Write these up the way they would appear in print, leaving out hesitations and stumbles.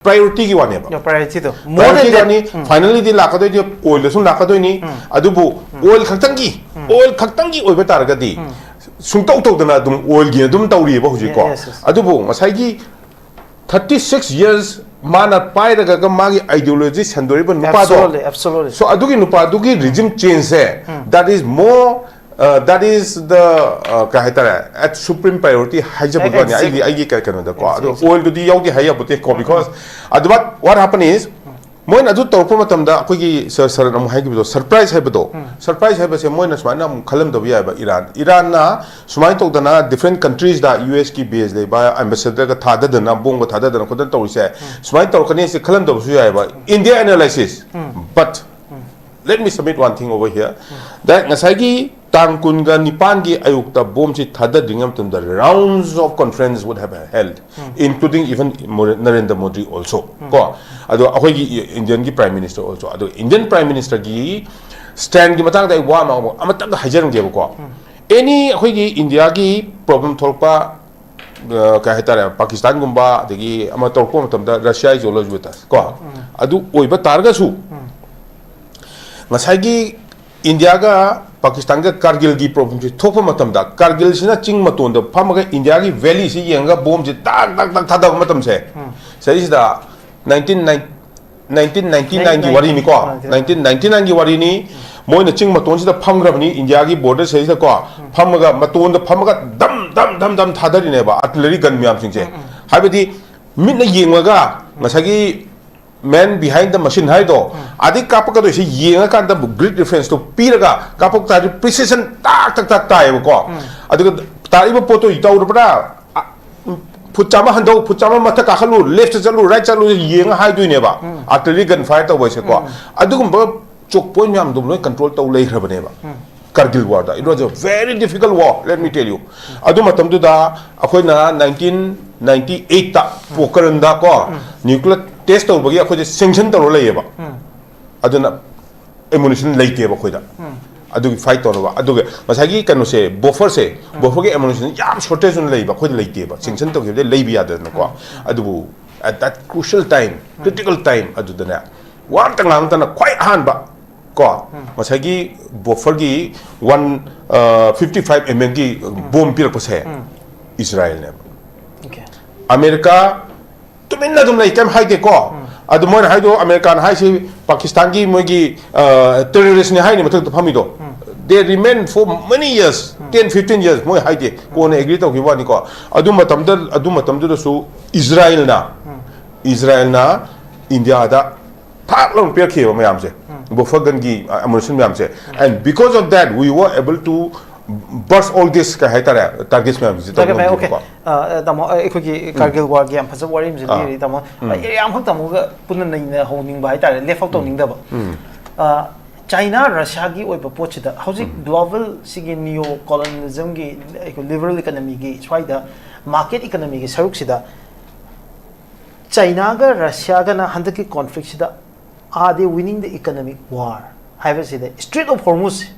priority ki wane ba priority to priority ni finally di lakadoi di oil sung lakadoi ni adubu oil khaktangi oiba targa di sung tau tau dana dum oil gi dum tauri ba huji ko adubu masai gi 36 years mana pai daga magi ideology sandori ba nupa do absolutely so adugi nupa adugi regime change that is more that is the at supreme priority hajabani I can the oil to the yogi hayabute ko because what happened is moin adu torpo matamda akogi sir nam haigido surprise habase moin asmana khalam do biya ba Iran na sumai to dana different countries da US ki base le ba ambassador ka thada dana bong thada dana kodan to se sumai to kani se khalam do su ya ba India analysis but let me submit one thing over here that ngasagi Tangkunga Nipangi Ayukta Bomchi Thada Dingam the rounds of conference would have held, including even Narendra Modi also. Ko ado akogi Indian ki Prime Minister also. Ado Indian Prime Minister ki stand ki matang dai wa ma amatang hajaram ge ko. Any akogi India ki problem tholpa kahitara Pakistan gumba degi amatorpo matamda Russia is always with us. Ko adu oiba targa su. Ngasagi India ga Pakistan ka Kargil ki problem si thopa matam da Kargil sina ching maton da phamaga India ki valley si yenga bomb si tak thada matam se is da 1999 ki wari ni ko 1999 ki wari ni moina ching maton si da phamgra bani India ki border se da ko phamaga maton da phamaga dam thadari ne ba artillery gun myam sing se habedi mitna yengaga ngasagi man behind the machine hai do adi kapaka do si yenga kan da great reference to piraga kapak ta precision tak tai ko adu tari bo poto itaw ra puchama hando puchama mata ka khalu left chalu right chalu yenga hai do ne ba artillery gun fire to boy se ko adu gum chok point myam dum loi control to lei khra bane ba Kargil war da it was a very difficult war let me tell you adu matam du da akoi na 1998 ta pokaranda ko nuclear test to bagi akoi sanction to lei ba aduna ammunition leite ba khoi da adu fight to ba adu masagi kanu se buffer ge ammunition yam shortage on lei ba khoi leite ba sanction to ge lei bi ada na ko adu at that crucial time critical time adu da na war tang ta na khoi han ba ko masagi buffer gi 155 mm gi bomb pil pose Israel ne okay America tuminna dum lai kam haide ko adu mon haido American hai si Pakistan gi mogi terrorist ne hai ni mathak phami do they remain for many years 10-15 years moi haide ko ne agree to ki wani ko adu matam da su Israel na India da thak long pe khe ma yam se buffer gun gi ammunition ma yam se and because of that we were able to burst all this ka haitara targets ma yam okay tamo ekhogi Kargil war gi am phaja wari mi ri tamo yam khak tamo ga punna nei honing ba haitara left out tawning da ba China Russia gi oiba pochida hauji global sigi neo colonialism gi liberal economy gi chwaida market economy gi saruk sida China ga Russia ga na handaki conflict sida are they winning the economic war have you said Strait of Hormuz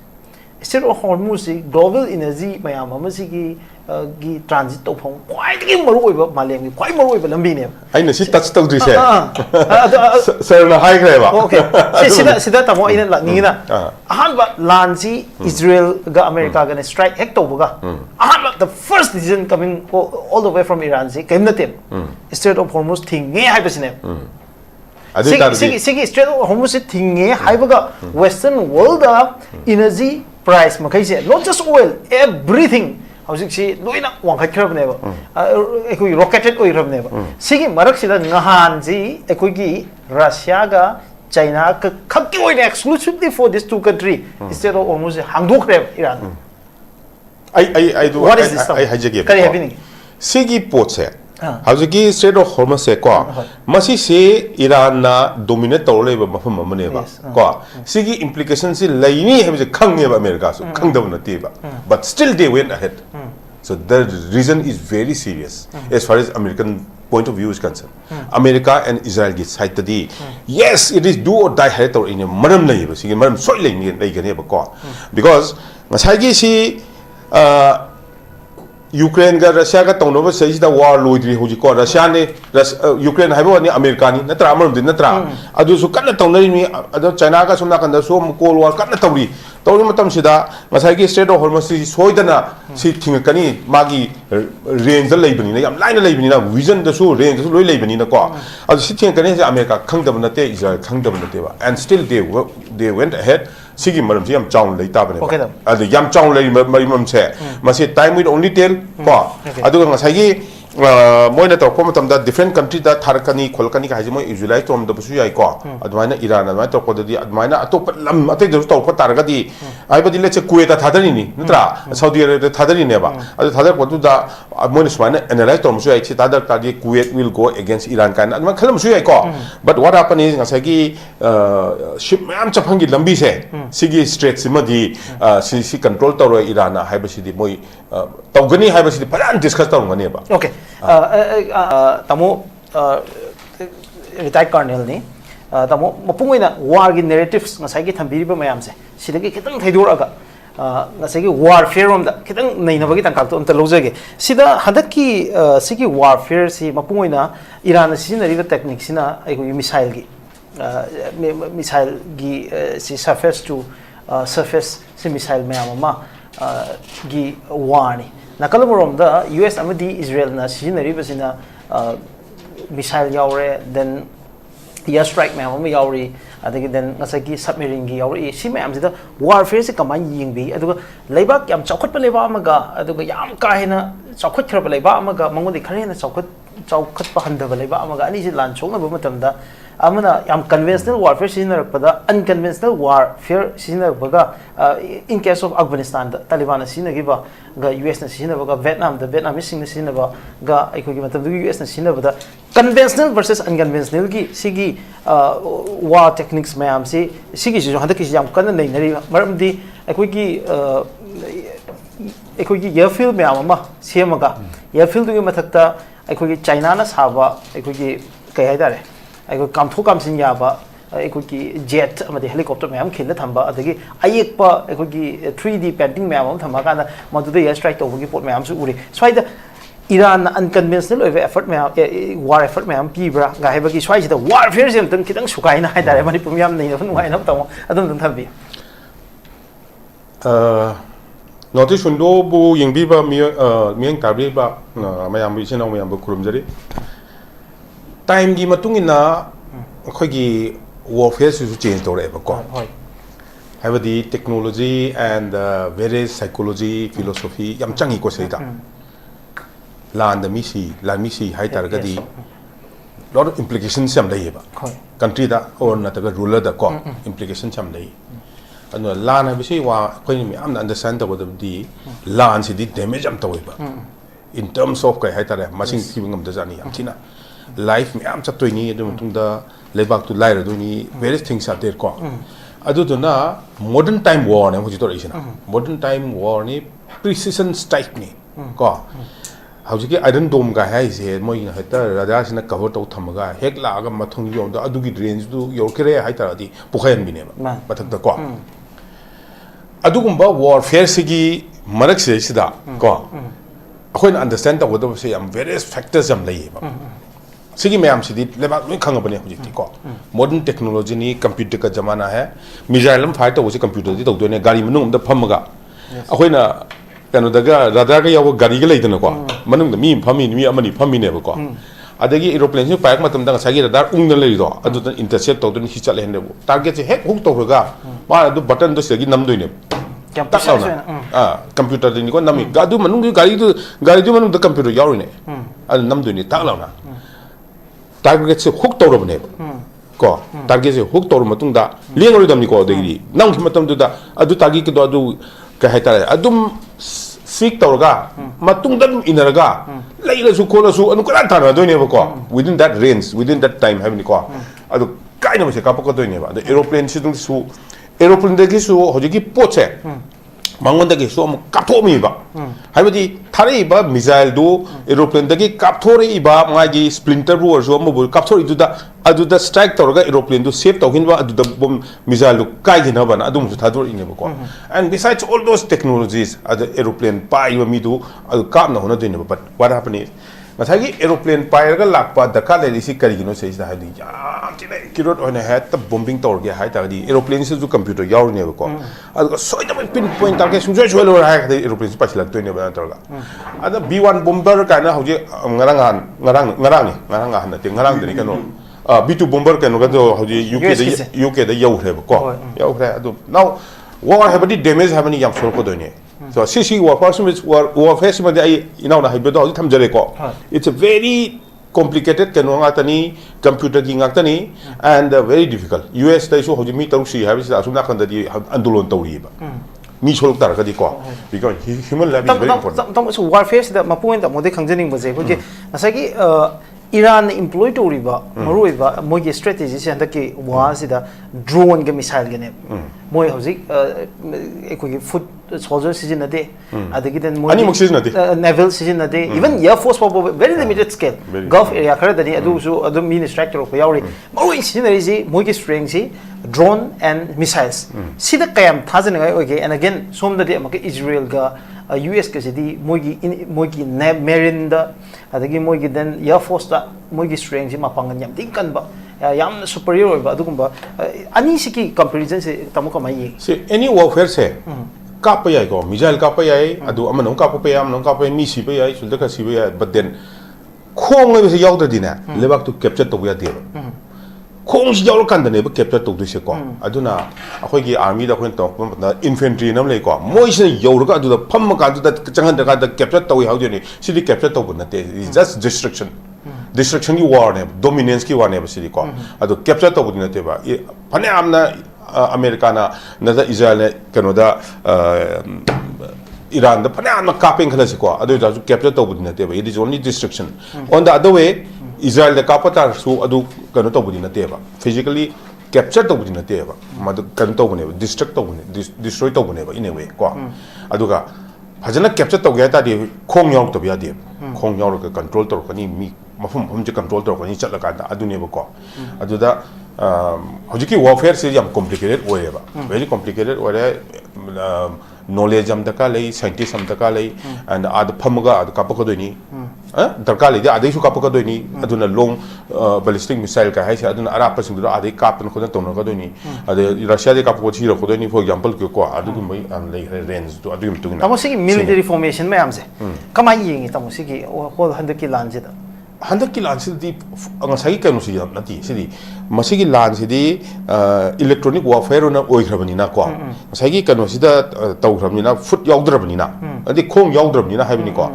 global energy mayam amasi gi transit to phong quite gi maru oiba malem gi quite maru oiba lambi ne ai na si touch to dri se sir na high grade ba okay sida tamo ina la ni na ahan ba lanji Israel ga America ga strike hek to ga ahan the first decision coming all the way from Iran si kem na tem Strait of Hormuz thing nge hai basine Sigi Strait of Hormuz thing nge hai ba western world energy price makaise not just oil everything howsik si loina wangkhat khrab ne ba ekoi rocketed oi rab ne ba sigi marak sida ngahan ji ekoi gi Russia ga China ka khakki oi exclusively for these two country Strait of Hormuz hangdok re Iran I do what is this I hajage kari happening sigi pot se howsik Strait of Hormuz se ko masi se Iran na dominate to le ba mafam amane ba ko sigi implication si laini have je khang ba America so khang dab na te ba but still they went ahead so the reason is very serious as far as American point of view is concerned America and Israel gi side the yes it is do or die head or in maram nei ba sigi maram soi lai gane ba ko because masai gi si Ukraine ga Russia ga tawno ba sei da war loidri hoji ko Russia ne Ukraine haibo ni America ni natra amam din natra adu su kanna tawnari ni adu China ga somna kanda so Cold War kanna tawri matam sida masai gi Strait of Hormuz si soidana si thingakani magi range da leibani na yam line leibani na vision da su range da su loi leibani na ko adu si thingakani si America khangdab na te Israel khangdab na te ba and still they went ahead sigi maram si yam chaung lei ta bane adu yam chaung lei marimam se masi time will only tell ko adu nga sai moina to ko matam da different country da tharkani kholkani ka haji moi visualize to da busu yai ko admaina Iran admaina to ko di admaina atop lam ate da to ko targa di ai badi leche Kuwait ta thadari ni natra Saudi Arabia thadari ne ba adu thadar ko da moina smaina analyze to musu yai chi ta di Kuwait will go against Iran kan adma khalam musu yai ko but what happen is nga sai gi ship mam chaphangi lambi se sigi strait sima di si control to ro Iran ha ba si di moi tawgani ha ba si di paran discuss to ngani ba okay tamo retired colonel ni tamo mapungina war gi narratives ngasai gi thambiri ba mayam se sidagi kitang thaidoraga ngasai gi warfare rom da kitang nainabagi tangkak to amta lojage sida hadaki sigi warfare si mapungina Iran sinari ba technique sina ai ko missile gi si surface to surface si missile mayam ma gi war ni Nakalamurom the US amadi Israel na sinari basina missile yaure then air strike me am yauri adagi then ngasaki submarine gi yauri si me am sida warfare se kamai yingbi aduga leibak yam chawkhat pa leba amaga aduga yam ka hena chawkhat khra pa leba amaga mangodi khare na chawkhat pa handa ba leba amaga ani si lan chongna ba matamda amana yam conventional warfare sinar pada unconventional warfare sinar baga in case of Afghanistan the Taliban sinar giba ga US na sinar baga Vietnam the Vietnamese sinar ba ga aiko gi matam US na sinar bada conventional versus unconventional gi sigi war techniques mayam si sigi jo hadaki yam kan nei nari maramdi aiko gi airfield mayam ma semaga airfield gi mathakta aiko gi China na saba aiko gi kai haidare aiko kamthu kamsin yaba aiko gi jet amadi helicopter mayam khilna thamba adagi ayekpa aiko gi 3D painting mayam thamba kana maduda air strike tawgi pot mayam su uri swaida Iran unconventional effort war effort mayam pibra ga hebagi swai sida warfare sem tan kitang sukai na haidare mani pumyam nei nu ngai na tamo adum tan thambi notice window bu yingbi ba miang tabri ba mayam bi sino mayam bu kurumjari time gi matungina khoi gi warfare su change to re ba ko habadi technology and various psychology philosophy yam changi ko seida land misi hai targadi lot of implications sam dai ba country da or na taga ruler da ko implications sam dai anu land ha bisi wa khoi mi am understand da bodam di land si di damage am tawai ba in terms of kai hai tare masing ki ngam da jani am thina life me am chatoi ni adu mutung da lebak tu lai ra du ni various things are there ko adu to na modern time war ne hoji to isina modern time war ni precision strike ni ko hauji iron dome ga hai se moi na heta radar sina cover to thamaga hek la ga mathung yom da adu gi range du yorkere hai ta di pukhayan bi ne ba pathak da ko adu gumba warfare sigi marak se sida ko akhoi understand da wodo se am various factors am lai ba sigi mayam sidi leba loi khanga bane hoji ti ko modern technology ni computer ka zamana hai missile am fight to wosi computer di to do ne gari manung da phamaga akhoi na kano daga radar ga yawo gari ga leidana ko manung da mi phami mi amani phami ne ba ko adagi aeroplane si payak matam da sagi radar ungna le do adu da intercept to dun hichal hen ne target se hek huk to ga ma adu button do sagi nam do ne computer ni ko nami ga du manung gari du manung da computer yawo ne adu nam do ne ta launa target se huk to ro ne ko target se huk to ro matung da leng ro dam ni ko degi nang matam du da adu target do adu ka hai ta adum seek tawga matung dam inaraga leila su kola su anu kala thana do ne ba ko within that range within that time have ni ko adu kai na se ka pa ko do ne ba the aeroplane si dung su aeroplane de ki su hoji ki poche mangon de ki su am ka pho mi ba Haibadi Thari ba missile do aeroplane dagi capture iba magi splinter bu or so mo capture adu da strike torga aeroplane do save tawhin ba adu da bomb missile do kai gina bana adum su thador ine ba ko and besides all those technologies adu aeroplane pa iba mi do adu kap na hona dine but what happened is Masagi aeroplane pairaga lakpa daka le isi karigino se isa hadi yam tine kirot on head the bombing torge hai ta di aeroplane se ju computer yaw ne ko adu so da pinpoint target sujoi soi lo hai the aeroplane pa chilak to ne ba torga ada B1 bomber kana hoje ngarang han na te ngarang de kano B2 bomber kano ga hoje UK da yaw he ko yaw he adu now war have the damage have ni yam so ko do ne So, CC warfare is warfare is it's a very complicated computer and very difficult. US they so me see have andulon tawriba. Me cholok tar ka di ko because human life is very important. So warfare is the point that mode khangjaning baje ko nasagi Iran employ to riba maruiba mogi strategy se handaki wa sida drone ga missile ga ne moi hozik ekoi foot soldier season ade adagi den moi naval season ade even air force for very limited scale gulf area khara dani adu so adu min strike ko yauri marui season is mogi strength si drone and missiles sida kayam thajan ga oge and again som dadi amaka Israel ga US ka sidi mogi marine da adagi mogi den air force da mogi strength si mapangan yam ting kan ba yam superior ba adugumba ani siki comparison se tamuka mai see any warfare se kap ya go missile kap ya adu amano kap pa yam no kap mi si pa ya sulda ka si ya but then khong ngai se yaw da dina lebak to capture to ya de khong si yaw kan da ne ba capture to du se ko aduna akhoi gi army da khon to na infantry nam le ko moi se yaw ga adu da pham ka adu da changan da ka da capture to ya ni si di capture to na te is just destruction destruction ki war ne dominance ki war ne ba si ko adu capture to bu na te ba phane amna Americana na Israel ne kanoda Iran the phane capping khala se ko adu da capture to bu na te ba it is only destruction on the other way Israel the capital so adu kano to bu na te ba physically capture to bu na te ba madu kan to bu ne destruct to bu ne destroy to bu ne ba in a way ko adu ga phajana capture to ga ta di khong yaw to ya di khong yaw ka control to ka ni mi mafum hum je control to ka ni chatla ka da adu ne ba ko adu da hojiki warfare se jam complicated oye ba very complicated ore knowledge am taka lei scientist am taka lei and ad phamaga ad kapaka do ni darka le ade su kapaka do ni aduna long ballistic missile ka hai se aduna ara pa sing do ade kaptan khona tona ka do ni ade Russia de kapako chi ro ko do ni for example ko adu mai an lei range do adu tu tamo sigi military formation ma am se kamai yingi tamo sigi hol handaki lanje da handaki lanje di ngasai ka no si yam nati sidi masigi lanje di electronic warfare na oi khrabani na ko ngasai gi kano sida taw khrabani na foot yaudrabani na adi khong yaudrabani na haibani ko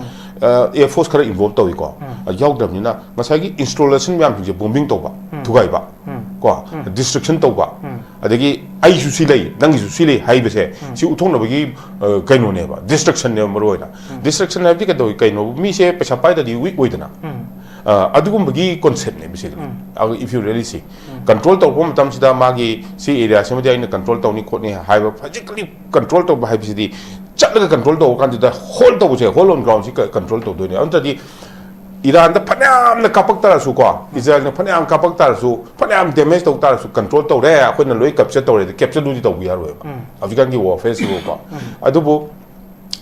air force khara involve tawi ko yaudrabani na ngasai gi installation myam je bombing to ba thugai ba ko destruction to ba adagi ai su si lei nang su si lei haibe se si uthong na bagi kaino ne ba destruction ne maro na destruction na bi ka do kaino mi se pesa pai da di weak oidana adugumagi concept ne basically if you really see control to home tam sida magi si area se madi aina control to ni khotni haiba physically control to ba haibisi di chatla control to kan da hold to se hold on ground si control to do ni anta di Iran da phanam na kapak tar su ko Israel na phanam kapak tar su phanam damage to tar su control to re a khona loi capture to re capture du di to ya ro ba African ki warfare su ko adubu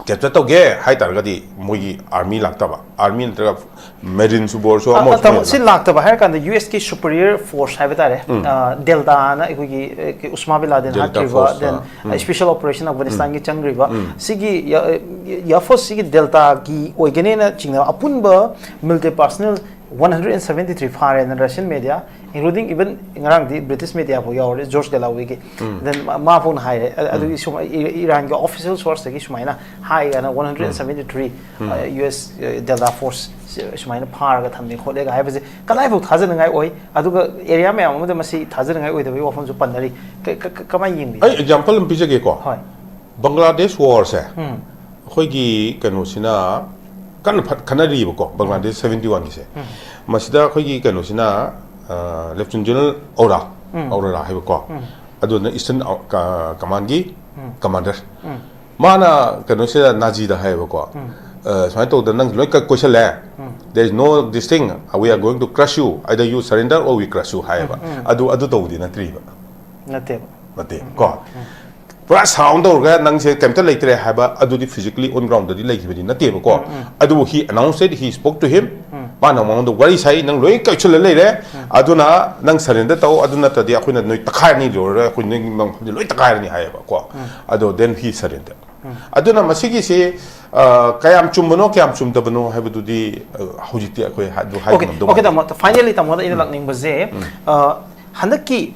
capture to ge hai tar ga di moi army lakta ba army ntra marine su bor so amo sin lakta ba har kan the US ki superior force hai bata re delta na ki Usama bin Laden hatriba then special operation Afghanistan ki changriba sigi ya force sigi delta ki oigene na chingna apunba military personnel 173 foreign and Russian media including even ngarang di British media for your George Galloway ki then ma phone high adu Iran ga official source ki sumaina high na 173 US delta force sumaina par ga thamni khole ga haibase kalai bu thajan ngai oi adu ga area me am ma si thajan ngai oi da wafon ju pandari kamai ying ai example am pije ge ko Bangladesh war se khoi gi kanu sina kan khanari ko Bangladesh 71 ki se masida khoi gi kanu sina Lieutenant General Aura hai ko adu na Eastern Command gi commander mana kano se nazi da hai ba ko so to the nang loi ka question la there is no this thing we are going to crush you either you surrender or we crush you hai ba adu to di na tri ba nate ko pura sound do ga nang se kemta leitre hai ba adu di physically on ground di lai bi nate ba ko adu he announced it, he spoke to him mana mong do wari sai nang loi ka chule le re aduna nang surrender to aduna ta dia khuna noi takhai ni lo re khuna nang loi takhai ni hai ba ko adu then he surrendered aduna masigi se kayam chumno kayam chumdabno habdu di hojiti akoi hadu hai okay tamo finally tamo in lakning baze handaki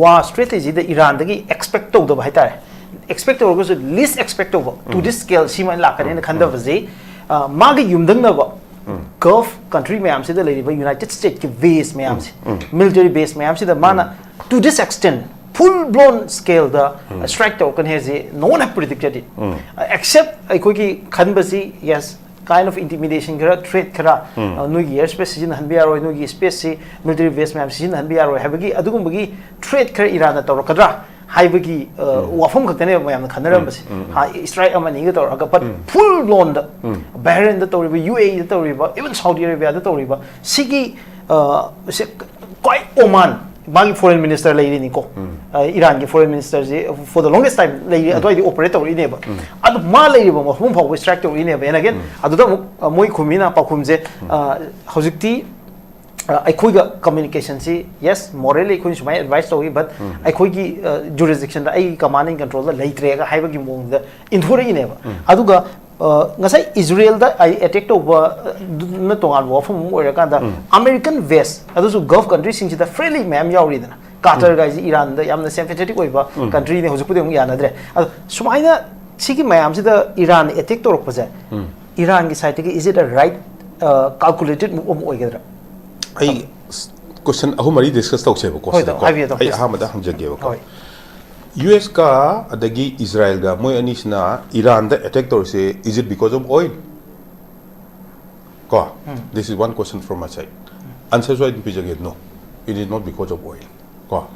war strategy the Iran dagi expect to the haitare expect to go least expect to this scale sima lakane khanda baze magi yumdang na ba Gulf country mayam se the United States ki base mayam se military base mayam se the mana to this extent full blown scale the strike to can has no one have predicted it except I quickly can be yes kind of intimidation kara threat kara no year space in hanbiaro no space military base ma'am sin hanbiaro habagi adugumagi threat kara Iran to kadra haibagi wafam khakane mayam khanaram basi ha strike amani ga to but full blown the Bahrain the to UAE the to even Saudi Arabia the to sigi quite Oman Magi foreign minister lady niko Iran ki foreign minister for the longest time lady adoi operator in eba adu ma lady ba hum phaw extractor in eba and again adu da moi khumina pakhum je hojikti aikoi ga communication si yes morally khun sumai advice to but aikoi gi jurisdiction da ai command and control da leitre ga haiba gi mong da inthore in eba adu ga ngasai Israel da I attack to na tongan wa phum ora kan da American West adu su Gulf countries sing da friendly ma'am yauri da Qatar ga Iran da yamna sympathetic oiba country ne hojuk pudeng yana dre adu sumaina sigi ma'am si da Iran attack to rok paja Iran gi side is it a right calculated move oigedra ai question ahumari discuss tau se ko ai ahamada hamjage ko US ka adagi Israel ga moi anisna Iran da attack to say is it because of oil ko this is one question from my side answer so it pijage no it is not because of oil ko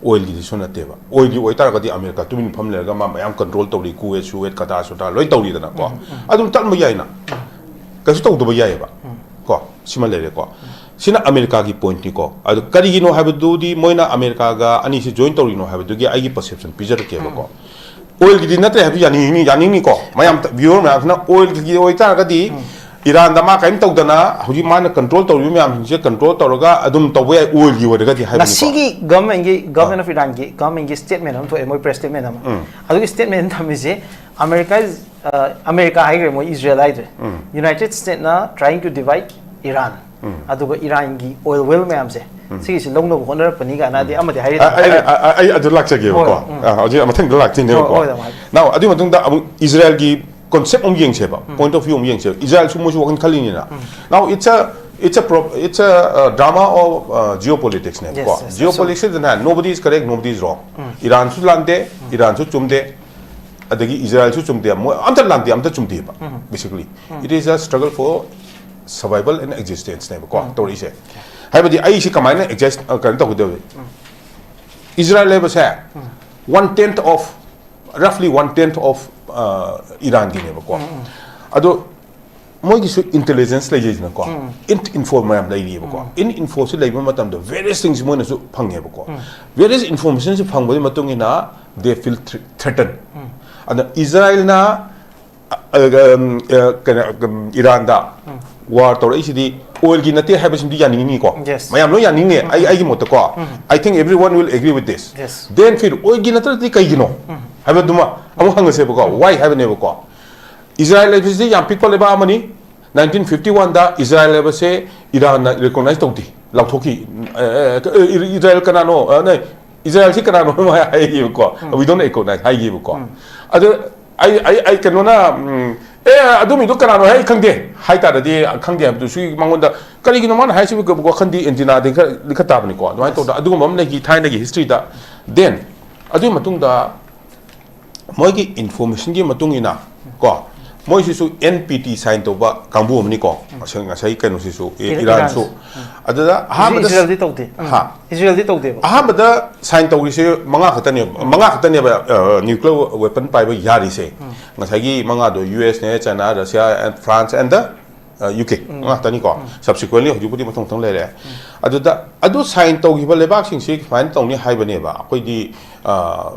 oil gi sona teba oil gi oitar ga di America tumin pham le ga ma mayam control to ri ku su et kata su ta loi to ri da na ko adum tal mo yai na ka su to do ba yai ba ko sima le ko sina America ki point ni ko adu kari gi no habdu di moina America ga ani si join to no habdu gi ai perception pijar ke ba ko oil gi na te habi yani ni ko mayam viewer ma na oil gi oita ga di Iran da ma kaim to dana huji man control to mi am je control to ga adum to we oil gi wada ga di habi ko sigi government of Iran gi government gi statement am to moi press statement am adu statement tham je America higher mo Israel either United States na trying to divide Iran aduga Iran gi oil well mayam se sigi si long no honor pani ga na de amade hari ai adu lak chage ko aji amathang da lak tin ne ko now adu matung da Israel gi concept om yeng se ba point of view om yeng se Israel su mo su kan khali ni na now it's a drama of geopolitics ne ko geopolitics is nobody is correct, nobody is wrong Iran su lande Iran su chumde adagi Israel su chumde mo amta lande amta chumde ba basically it is a struggle for survival and existence ne ko to ri se haibadi ai si kamaina exist kan to de Israel level se 1/10 of roughly 1/10 of Iran gi ne ko ado moi gi su intelligence le je na ko inform am lai ni ko in info su lai ma tam do various things mo na su phang he ko various information su phang bo matung ina they feel threatened and Israel na Iran da war to isi oil gi nate have sim di yani ni ko mayam no yani ne ai gi mot ko I think everyone will agree with this then fir oil gi nate ti kai gi no have duma amu hang se ko why have ne ko Israel is the young people leba amani 1951 da Israel leba se Iran recognize to ti lau thoki Israel kana no Israel si kana no ma ai gi ko we don't recognize ai gi ko ado I cannot adumi do kana no hai khangde hai ta de khangde abdu sui mangonda kari gi no man hai sibi ko khandi entina de ka ta bani ko no hai to da adu mam ne gi thai ne gi history da then adu matung da moi gi information gi matung ina ko moi si su NPT sign to ba kambu amni ko asang sai kanu si su Iran su adada Israel di tawde ha Israel di tawde ahmada sign to se manga khatane ba nuclear weapon pai ba yari se ngasai gi manga do US ne China Russia and France and the UK tani ko subsequently hujupudi mathong thong le adu sign to gi ba lebak sing si fine tong ni hai ba ne ba koi di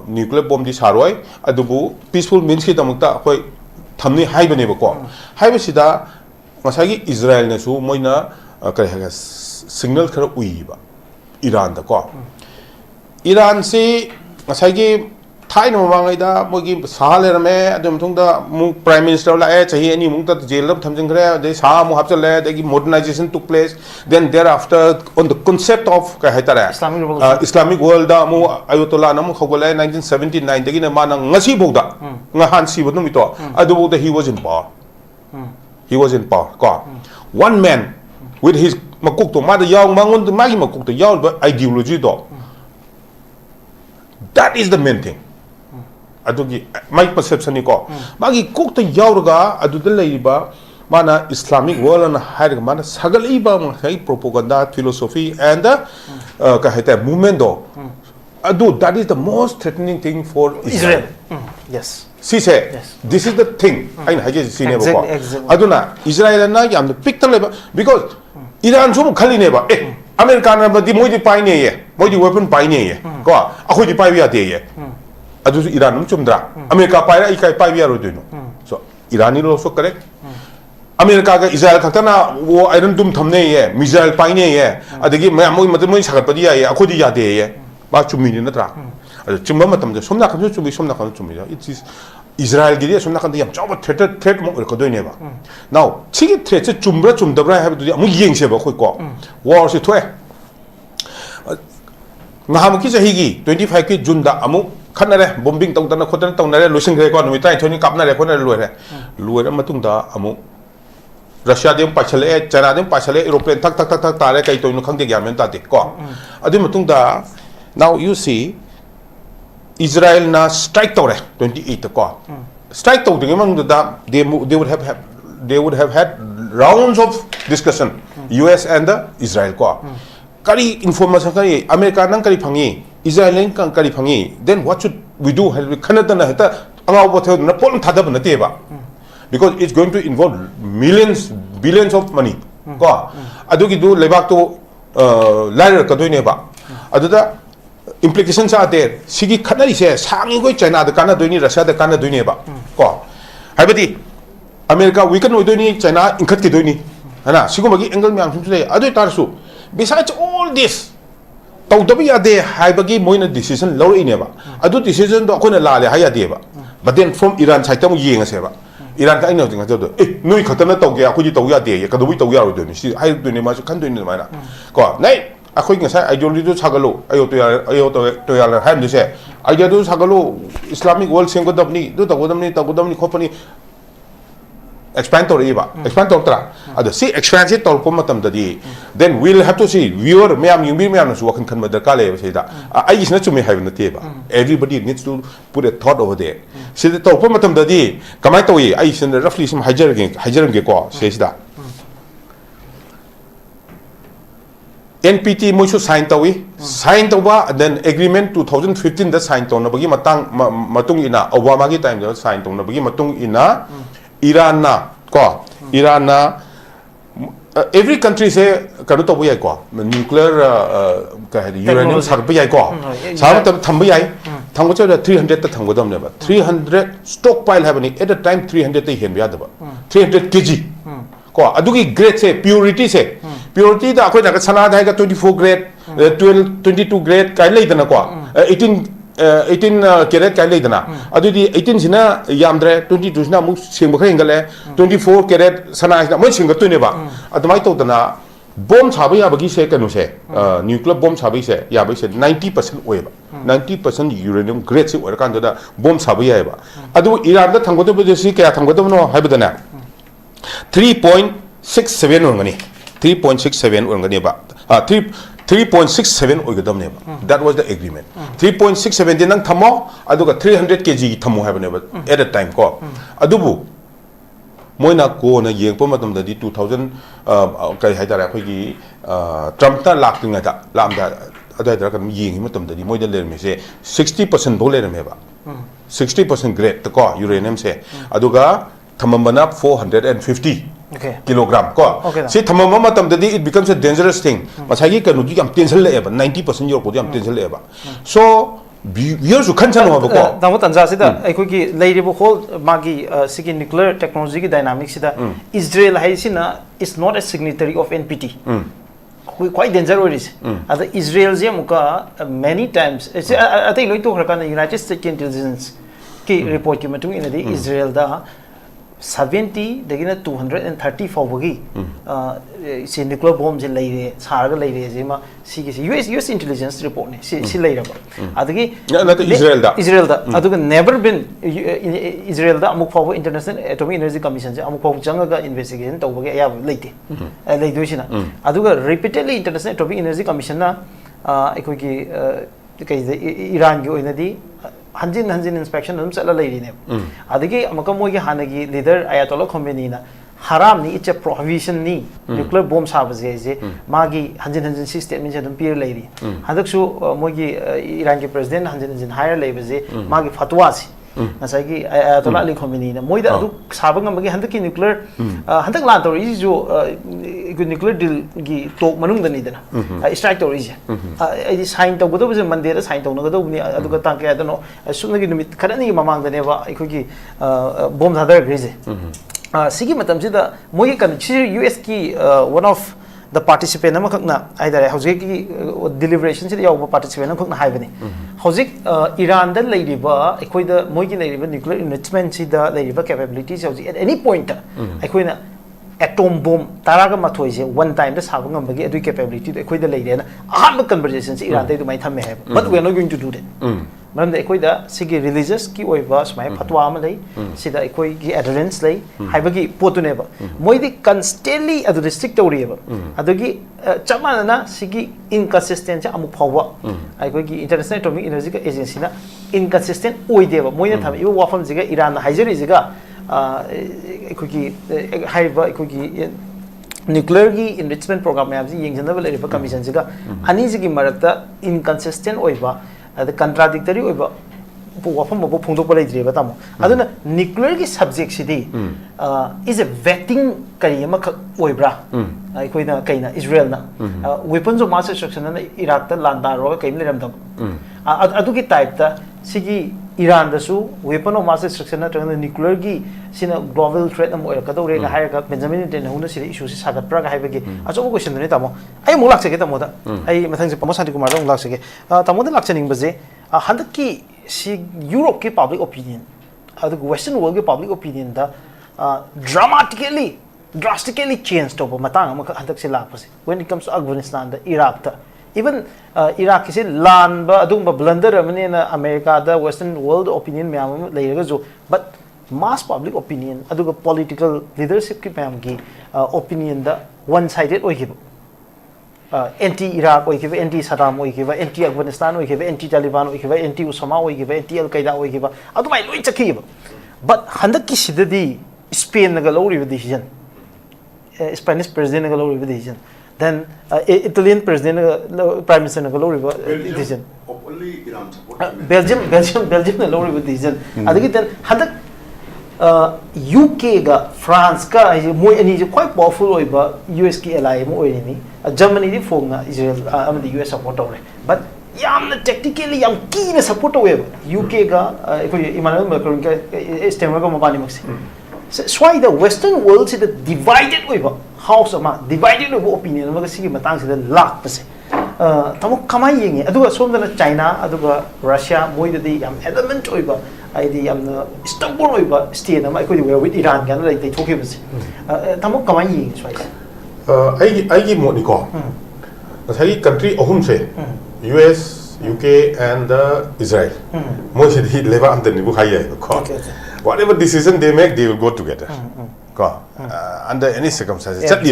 nuclear bomb di saroi adubu peaceful means ki tamukta koi thamni hai ba ne ba ko hai ba sida ngasai gi Israel ne su moina kare ha signal khara ui ba Iran da ko Iran si ngasai gi thai no mangai da mogi sale me adum thong da mu prime minister la chahi ani mung ta jail lam thamjing khare de sa mu hapchal le de modernization took place then thereafter on the concept of ka haitara Islamic world da mu ayatollah nam khogole 1979 de gi na mana ngasi bogda nga han si bodum to adu bogda he was in power ko one man with his makuk to ma da yaw mangun ma gi makuk to yaw ideology to that is the main thing adugi my perception ni ko magi cook to yauraga aduda leiba mana Islamic world and higher mana sagaliba sai propaganda philosophy and ka heta movement do adu that is the most threatening thing for Israel. Yes. See say this is the thing I haje see ne ko aduna Israel na yam pick the level because Iran so khali ne ba America na di moi di pai ne ye moi di weapon pai ne ye ko akhoi di pai ya de ye adu Iran num chumdra America pai ra ikai pai ya ro do no so Iran ni also correct America ga Israel khatana wo iron dum thamne ye missile pai ne ye adagi moi moi sagat padi ya ye akhoi di ya de ye ba chumi ni na tra adu chumba matam de somna khan chumi somna khan chumi ya it is Israel gi somna khan de yam job threat mo ko do ne ba now chigi threat chumbra chumdabra ha du amu yeng se ba khoi ko war se thoe ngaham ki chahi gi 25 ki June da amu khanare bombing tawdana khotana tawnare losing re ko numi tai thoni kapnare khona luere matung da amu Russia dem pachale China dem pachale aeroplane tak tare kai toinu khangde gyarmen ta de ko adi matung da now you see Israel na strike tore 28 ko strike to de mang da they would have had rounds of discussion US and the Israel ko kari information kari America nang kari phangi Israel nang kari phangi then what should we do khanata na heta anga bo the na pol thadab na te ba because it's going to involve billions of money ko adugi do lebak to lair ka do ne ba aduda implications are there sigi khanari se sangi goi China da kana do ni Russia da kana do ne ba ko haibadi America weaken oi do ni China inkhat ki do ni hana sigo magi angle myam sum se adu tarsu besides all this tawdabi ade haibagi moina decision law ine ba adu decision do akona la le haya de ba but then from Iran side tam yenga se ba Iran ka ina tinga do noi khatana tawge akoi taw ya de ka do wi taw ya ro do ni si hai do ni ma khan do ni ma na ko nai akoi nga sai ideology do sagalo ayo to ya la han de se idea do sagalo Islamic world sing go dabni do tawgodamni khopani expand to tra adu see expand it to matam dadi then we'll have to see viewer meam yumi meam su wakan khan madar kale se da ai is na chumi have na te ba everybody needs to put a thought over there se to matam dadi kamai to yi ai sin roughly some hajar ge ko se da NPT mo su sign to ba then agreement 2015 da sign to na bagi matung ina Obama gi time da sign to na bagi matung ina Iran na every country say kanu to buyai ko nuclear uranium sar buyai ko sam tham buyai thang ko 300 ta thang godam ne ba 300 stockpile have ni at a time 300 ta hen bya da ba 300 kg ko adugi grade se purity da akoi na sana da ga 24 grade 22 grade kai lei dana ko 18 carat kai lei dana adudi 18 sina yamdre 22 sina mu singba kha ingale 24 carat sana sina mo singa tu ne ba adumai to dana bomb chabi ya bagi se kanu se nuclear bomb chabi se ya bai se 90% oe ba 90% uranium grade se or kan da bomb chabi ya ba adu Iran da thanggo de si kya thanggo no haibadana 3.67 ongani 3.67 ongani ba 3.67 oigadam ne ba that was the agreement 3.67 din nang thamo aduga 300 kg thamo have ne ba at a time ko adubu moina ko na yeng po matam da di 2000 kai hai da ra khoi gi Trump ta lak tinga da lam da adai da kan yeng matam da di moi da le me se 60% bo le me ba 60% grade ta ko uranium se aduga thamambana 450 kilogram ko si thamama matam da di it becomes a dangerous thing masagi kanu gi am tension le ba 90% yor ko di am tension le ba so viewers kan chan wa ko tamo tanja sida ai ki leiribo whole magi sigi nuclear technology ki dynamics sida Israel hai sina is not a signatory of NPT quite dangerous other Israel je muka many times I think loi to khara na United States intelligence ki report ki matung ina di Israel da 70 dagina 230 fawagi si nuclear bomb je leire saraga leire je ma si US intelligence report ne si leira ba adagi Israel da aduga never been Israel da amuk fawo international atomic energy commission je amuk fawo jangaga investigation tawbage aya leite leidosina aduga repeatedly international atomic energy commission na ekoi ki kai Iran gi oina di hanjin inspection dum chala leiri ne adagi amaka moi gi hanagi leader Ayatollah Khomeini na haram ni it's a prohibition ni nuclear bomb sabaje je magi hanjin system je dum pir leiri hadak su moi gi Iran gi president hanjin higher level je magi fatwa si nasai gi Ayatollah Ali Khomeini na moi da adu sabang magi handak ki nuclear handak lan tor is jo nuclear deal gi tok manung da ni da strike tor is ai sign to godo je mandera sign to godo ni adu ka tang ka da no sunna gi numit kharani mamang da ne ba ai ko gi bomb thadar grise sigi matam sida moi kan US ki one of the participant amakak na aidare hojik ki deliberation sida yaw participant amakak na haibani hojik Iran da leiriba ekoi da moi gi leiriba nuclear enrichment sida leiriba capabilities hojik at any point ekoi na atom bomb taraga mathoi je one time da sabu ngam bagi adu capability da ekoi da leire na aham conversation si Iran da du mai thame hai but we are not going to do that maram da ekoi da sigi religious ki oiba smai fatwa ma lei sida ekoi gi adherence lei haibagi potune ba moi di constantly adu restrict tori ba adugi chamana na sigi inconsistent amuk phawa ekoi gi international atomic energy agency na inconsistent oide ba moi na tham iba wafam jiga Iran na haijari jiga ekoi gi haiba ekoi gi nuclear gi enrichment program ma ji yengjanaba lei ba commission jiga ani jigi marakta inconsistent oiba the contradictory oiba wafam bo phungdok palai jre ba tamo aduna nuclear gi subject sidi is a vetting kari ama oibra ai koina kaina Israel na weapons of mass destruction na Iraq ta landa ro kaim leram dam adu gi type ta sigi Iran da su weapon of mass destruction na tang nuclear gi sina global threat am oir ka do re ga hai ka Benjamin Netanyahu na siri issue si sagat pra ga hai bagi aso question ne tamo ai mo lak se ke tamo da ai mathang se Sapam Santi Kumar da lak se ke tamo da lak chening baje handak ki si Europe ki public opinion adu western world ki public opinion da drastically changed over matang am handak se lak pase when it comes to Afghanistan da Iraq ta even Iraq is lan ba adung ba blunder amane na America da western world opinion me am leiraga jo but mass public opinion aduga political leadership ki pam gi opinion da one sided oigiba anti Iraq oigiba anti Saddam oigiba anti Afghanistan oigiba anti Taliban oigiba anti Osama oigiba anti Al Qaeda oigiba adu mai loi chakhiba but handak ki sidadi Spain naga lori decision Spanish president naga lori decision then Italian president prime minister naga lori decision Belgium na lori decision adagi then handak UK ga France ka moi ani je quite powerful oiba US ki ally mo oini Germany di phone na Israel amadi US support ore but yamna tactically yam key na support owe UK ga Emmanuel Macron ka stemmer ga mabani maksi swai the western world is divided oiba house ama divided oiba opinion ma sigi matang sida lak pase tamo kamai yenge aduga somdana China aduga Russia moi di yam element oiba ai di yam stubborn oiba state ama ikoi we with Iran gan lai thokhe base tamo kamai yenge swai ai gi mo ni ko sai country ahum se US UK and Israel mo se di leva am the ni bu khai ko whatever decision they make, they will go together. Under any circumstances. Exactly.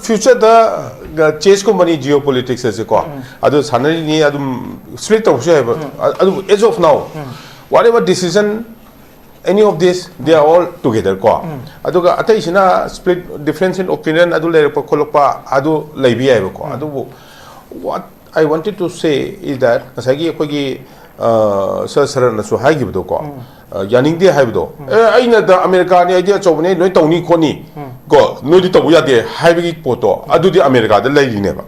Future the chase company geopolitics as a core. Split of as of now, whatever decision any of this, they are all together ko. Aduga atai sina split difference in opinion adu le pa kolokpa adu leibi ai ko. Adu what I wanted to say is that asagi akogi sir na su hai gibdo ko. Yaning de hai bdo. Aina da America ni idea chobne noi tawni khoni ko noi di tawu ya de hai bi poto adu di America da lai ne ba.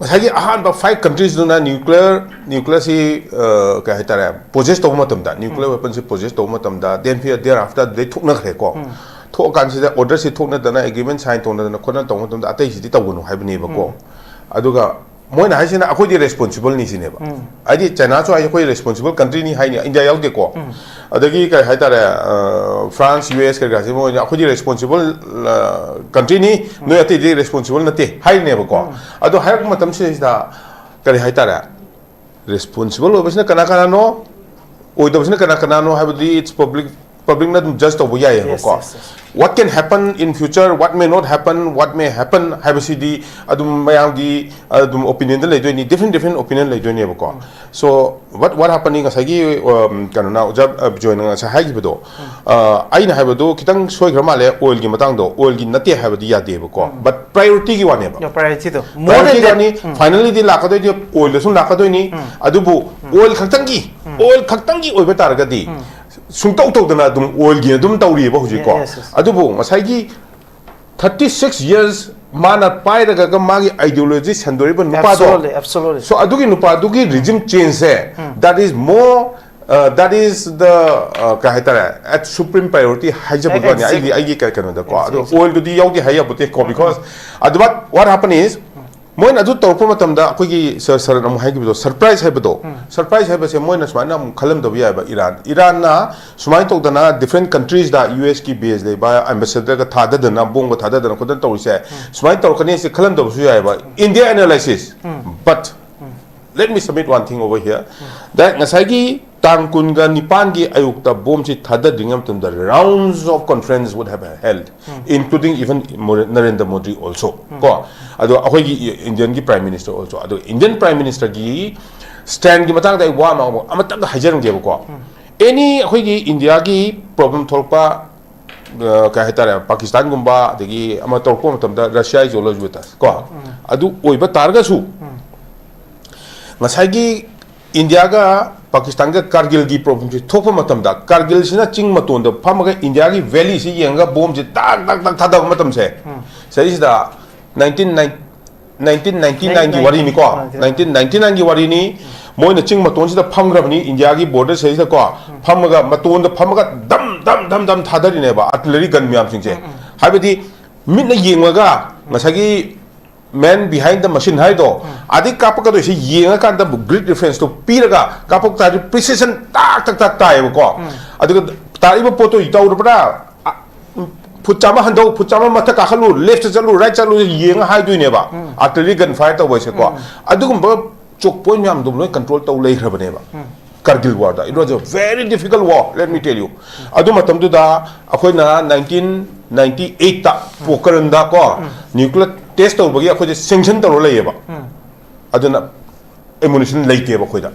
Masagi ahan ba 5 countries na nuclear si ka hitara possess to matam da nuclear weapons si possess to matam da then thereafter they thuk na khre ko thok kan si da order si thok na da na agreement sign to na khona to matam da atai si tawu no hai bne ba ko aduga moina hai sina akoi di responsible ni sine ba adi China so ai koi responsible country ni hai ni India yaw de ko adagi ka hitara France US ka ga si moina akoi di responsible country ni no ati di responsible na te hai ne ba ko ado hai ko matam si da ka hitara responsible obisna kana no oi do obisna kana no have the it's public not just over here ko what can happen in future what may not happen what may happen have cd adum mayam gi adum opinion le doini different opinion le doini ko so what happening asagi kana na jab join sa hai gi bedo ai na have do kitang soi grama le oil gi matang do oil gi nate have di ya de ko but priority gi wane ba priority do more than ni finally di la ka do oil sum la ka do ni adubu oil khaktan gi oi ba tar ga di sungtau tau dana dum oil gi dum tauri ba huji ko adubu masai gi 36 years mana pai daga ga magi ideology sandori ba nupa do absolutely so adugi nupa adugi regime change se that is more that is the kahitara at supreme priority hajabu ga ni ai ka kana da ko oil di yaudi haya bute ko because aduba what happen is moina adu tawpa matam da koi gi sir am hai gi do surprise hai do surprise hai se moina smana khalam do ya ba Iran na sumai to dana different countries da US ki base le ba ambassador ka thada dana bong ka thada dana kodan to se sumai to kane se khalam do su ya ba India analysis but let me submit one thing over here that ngasai gi tangkun ga nipan gi ayuk ta bom si thada dingam tum the rounds of conference would have held including even Narendra Modi also ko ado akoi gi Indian gi prime minister also ado Indian prime minister gi stand gi matang dai wa ma amata ga hajar ge ko any akoi gi India gi problem tholpa ka hetara Pakistan gumba degi ama tolpo matam da Russia is always with us ko adu oiba targa su ngasai gi India ga Pakistan ga Kargil gi problem ji thopa matam da Kargil sina ching maton da phamaga India gi valley si yenga bomb ji tak thada matam se sai da 1999 gi wari ni ko 1999 gi wari ni moina ching maton si da phamgrabni India gi border sai da ko phamaga maton da phamaga dam thadari ne ba artillery gun myam sing je habedi minna yengaga ngasagi man behind the machine hai do adi kapaka do si yenga kan da great reference to piraga kapok ta precision tak tai ko adu tari ba poto itaw ra puchama hando puchama mata ka khalu left chalu right chalu yenga hai do ne ba artillery gun fire to boise ko adu gum ba chok point myam dum loi control to lei khrabane ba Kargil war da it was a very difficult war let me tell you adu matam du da akoi na 1998 ta pokaran da ko nuclear test to bagi akoi sanction to lei ba aduna ammunition leite ba khoida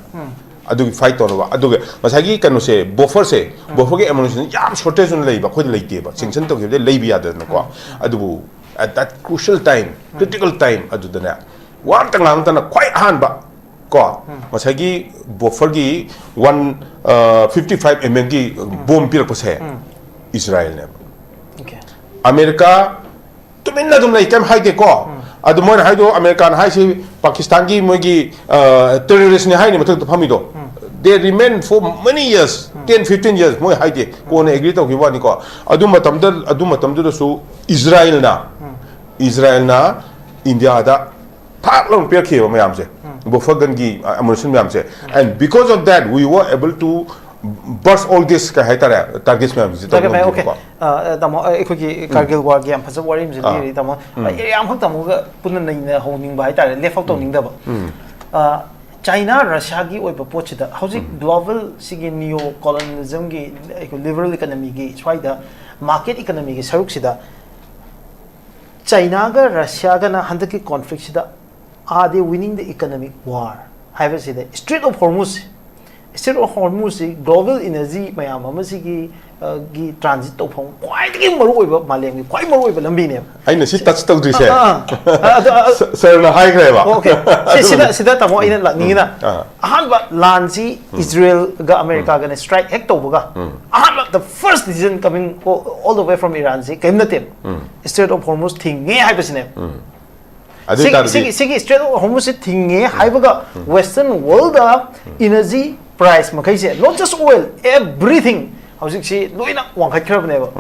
adu fight to ba adu masagi kanu se buffer ge ammunition yam shortage on lei ba khoi leite ba sanction to ge lei bi ada na ko adu at that crucial time critical time adu da na war tangang ta na khoi han ba ko masagi buffer gi 155 mm gi bomb pir pose Israel ne okay America tuminna dum lai kam haide ko adu mon haido American hai si Pakistan gi mogi terrorist ne hai ni mathak phami do they remain for many years 10-15 years moi haide ko ne agree to gi wani ko adu matam da su Israel na India da thak long per khe ba mayam se buffer gun gi ammunition mayam se and because of that we were able to burst all this ka haitara targets mayam se okay tamo ekhoi Kargil war gi am phaja warim je ni tamo yam khak tamo ga punna nei na honing ba haitara left out ning da ba China Russia gi oi ba poch da hauji global sigi neo colonialism gi liberal economy gi swaida market economy gi saruk sida China ga Russia ga na handak ki conflict sida are they winning the economic war have said the Strait of Hormuz Strait of Hormuz global energy mayam amasi gi transit to phong quite the maru malem quite maru lambi I know she touched the say. Sir, na high grade. Okay. Sida tamo ina la nina. Ahan ba lansi Israel ga America gonna strike hek to buga. Ahan the first decision coming all the way from Iran si kaim na tem. Strait of Hormuz thing nge hai basine. Sigi Strait of Hormuz thing nge hai baga Western world da energy price makai se not just oil everything. Housing si loina wang khat khrab neba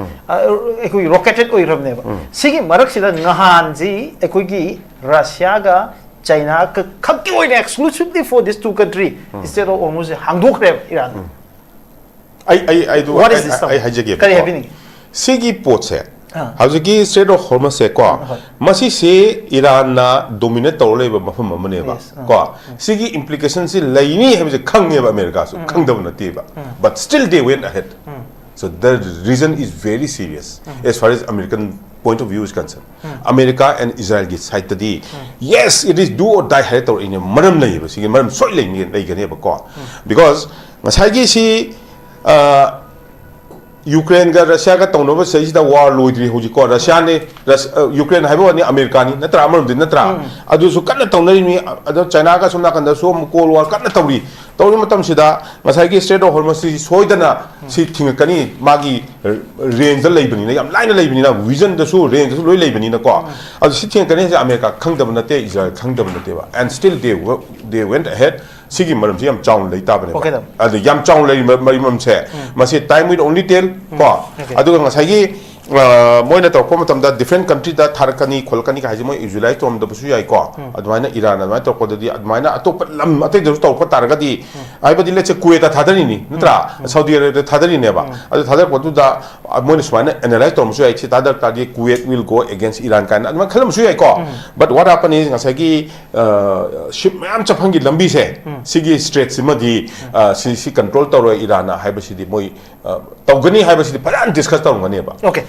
ekoi rocketed oi rab neba sigi marak sida ngahan ji ekoi gi Russia ga China ka khakki oi exclusively for these two country instead of almost hangdok reb Iran I do what is this I hajage kari happening sigi pot se Housing Strait of Hormuz se ko masi se Iran na dominate tawle ba mafam amane ba ko sigi implications si laini have je khang ne ba America so khang dab na te ba but still they went ahead so the reason is very serious as far as American point of view is concerned America and Israel get side the yes it is do or die head or in a maram lai ba sigi maram soi lai gane ba ko because masai gi si Ukraine ga Russia ga tawno sei da war loidri hoji ko Russia ne Ukraine haibo ni America ni natra amar din natra adu su kan tawnari ni adu China ga sumna kan da so cold war kan tawri matam sida masai gi Strait of Hormuz si soidana si thingkani magi range da leibani na yam line leibani na vision da su range su loi leibani na ko adu si thingkani America khangdab na te Israel khangdab na te ba and still they went ahead Sigi maram yam chong lay tabane adu yam chong lay marimam se masi time will only tell ko adu nga sagi moina to ko matam da different country da tharakani kholkani ka haji mo Israel tom da busu yai ko admaina Iran admaina to ko di admaina atop lam ate da to ko targa di ai badi le che Kuwait ta thadari ni natra Saudi Arabia thadari ne ba adu thadar ko da moina smaina analyze to musu yai che tadar ta di Kuwait will go against Iran kan adma khalam musu yai ko but what happened is nga sagi ship mam chaphangi lambi se sigi strait simadi si control tawro Iran ha haibasi di moi tawgani haibasi di paran discuss tawngani ba okay